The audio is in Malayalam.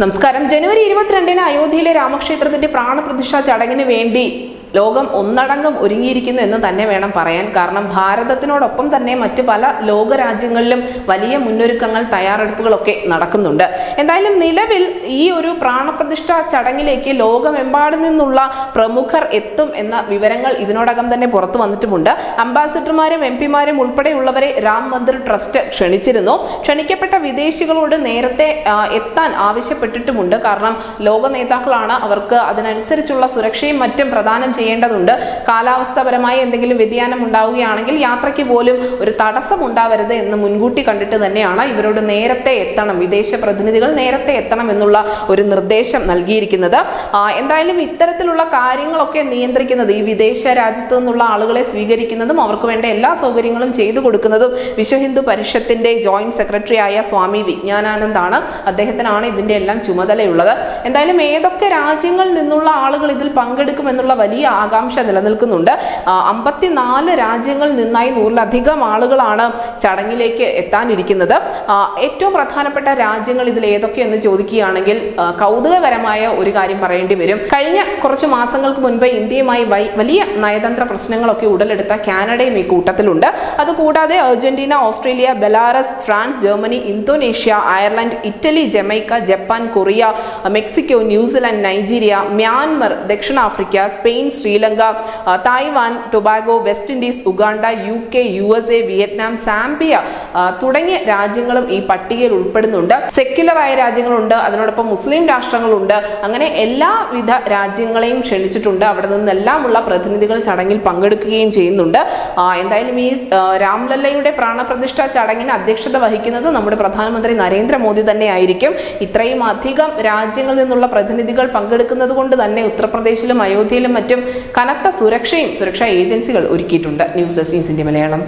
നമസ്കാരം. ജനുവരി 22-ന് അയോധ്യയിലെ രാമക്ഷേത്രത്തിന്റെ പ്രാണപ്രതിഷ്ഠാ ചടങ്ങിന് വേണ്ടി ലോകം ഒന്നടങ്കം ഒരുങ്ങിയിരിക്കുന്നു എന്ന് തന്നെ വേണം പറയാൻ. കാരണം ഭാരതത്തിനോടൊപ്പം തന്നെ മറ്റ് പല ലോകരാജ്യങ്ങളിലും വലിയ മുന്നൊരുക്കങ്ങൾ, തയ്യാറെടുപ്പുകളൊക്കെ നടക്കുന്നുണ്ട്. എന്തായാലും നിലവിൽ ഈ ഒരു പ്രാണപ്രതിഷ്ഠാ ചടങ്ങിലേക്ക് ലോകമെമ്പാടും നിന്നുള്ള പ്രമുഖർ എത്തും എന്ന വിവരങ്ങൾ ഇതിനോടകം തന്നെ പുറത്തു വന്നിട്ടുമുണ്ട്. അംബാസിഡർമാരും MP-മാരും ഉൾപ്പെടെയുള്ളവരെ രാം മന്ദിർ ട്രസ്റ്റ് ക്ഷണിച്ചിരുന്നു. ക്ഷണിക്കപ്പെട്ട വിദേശികളോട് നേരത്തെ എത്താൻ ആവശ്യപ്പെട്ടിട്ടുമുണ്ട്. കാരണം ലോക നേതാക്കളാണ്, അവർക്ക് അതിനനുസരിച്ചുള്ള സുരക്ഷയും മറ്റും പ്രദാനം ചെയ്യേണ്ടതുണ്ട്. കാലാവസ്ഥാപരമായി എന്തെങ്കിലും വ്യതിയാനം ഉണ്ടാവുകയാണെങ്കിൽ യാത്രയ്ക്ക് പോലും ഒരു തടസ്സം ഉണ്ടാവരുത് എന്ന് മുൻകൂട്ടി കണ്ടിട്ട് തന്നെയാണ് ഇവരോട് നേരത്തെ എത്തണം, വിദേശ പ്രതിനിധികൾ നേരത്തെ എത്തണം എന്നുള്ള ഒരു നിർദ്ദേശം നൽകിയിരിക്കുന്നത്. എന്തായാലും ഇത്തരത്തിലുള്ള കാര്യങ്ങളൊക്കെ നിയന്ത്രിക്കുന്നത്, ഈ വിദേശ രാജ്യത്ത് നിന്നുള്ള ആളുകളെ സ്വീകരിക്കുന്നതും അവർക്ക് വേണ്ട എല്ലാ സൗകര്യങ്ങളും ചെയ്തു കൊടുക്കുന്നതും വിശ്വ ഹിന്ദു പരിഷത്തിന്റെ ജോയിന്റ് സെക്രട്ടറി ആയ സ്വാമി വിജ്ഞാനാനന്ദാണ്. അദ്ദേഹത്തിനാണ് ഇതിന്റെ എല്ലാം ചുമതലയുള്ളത്. എന്തായാലും ഏതൊക്കെ രാജ്യങ്ങളിൽ നിന്നുള്ള ആളുകൾ ഇതിൽ പങ്കെടുക്കുമെന്നുള്ള വലിയ ആകാംക്ഷ നിലനിൽക്കുന്നുണ്ട്. 54 രാജ്യങ്ങളിൽ നിന്നായി 100-ലധികം ആളുകളാണ് ചടങ്ങിലേക്ക് എത്താനിരിക്കുന്നത്. ഏറ്റവും പ്രധാനപ്പെട്ട രാജ്യങ്ങൾ ഇതിൽ ഏതൊക്കെയെന്ന് ചോദിക്കുകയാണെങ്കിൽ കൗതുകകരമായ ഒരു കാര്യം പറയേണ്ടി വരും. കഴിഞ്ഞ കുറച്ച് മാസങ്ങൾക്ക് മുൻപ് ഇന്ത്യയുമായി വലിയ നയതന്ത്ര പ്രശ്നങ്ങളൊക്കെ ഉടലെടുത്ത കാനഡയും ഈ കൂട്ടത്തിലുണ്ട്. അതുകൂടാതെ Argentina, Australia, Belarus, France, Germany, Indonesia, Ireland, Italy, Jamaica, Japan, Korea, Mexico, New Zealand, Nigeria, Myanmar, ദക്ഷിണാഫ്രിക്ക, Spain, Sri Lanka, Taiwan, Tobago, West Indies, Uganda, UK, USA, Vietnam, Zambia തുടങ്ങിയ രാജ്യങ്ങളും ഈ പട്ടികയിൽ ഉൾപ്പെടുന്നുണ്ട്. സെക്യുലർ ആയ രാജ്യങ്ങളുണ്ട്, അതിനോടൊപ്പം മുസ്ലിം രാഷ്ട്രങ്ങളുണ്ട്. അങ്ങനെ എല്ലാവിധ രാജ്യങ്ങളെയും ക്ഷണിച്ചിട്ടുണ്ട്. അവിടെ നിന്നെല്ലാമുള്ള പ്രതിനിധികൾ ചടങ്ങിൽ പങ്കെടുക്കുകയും ചെയ്യുന്നുണ്ട്. എന്തായാലും ഈ രാംലല്ലയുടെ പ്രാണപ്രതിഷ്ഠാ ചടങ്ങിന് അധ്യക്ഷത വഹിക്കുന്നത് നമ്മുടെ പ്രധാനമന്ത്രി നരേന്ദ്രമോദി തന്നെ ആയിരിക്കും. ഇത്രയും അധികം രാജ്യങ്ങളിൽ നിന്നുള്ള പ്രതിനിധികൾ പങ്കെടുക്കുന്നത് കൊണ്ട് തന്നെ ഉത്തർപ്രദേശിലും അയോധ്യയിലും മറ്റും കനത്ത സുരക്ഷാ ഏജൻസികൾ ഒരുക്കിയിട്ടുണ്ട്. News desk news India Malayalam.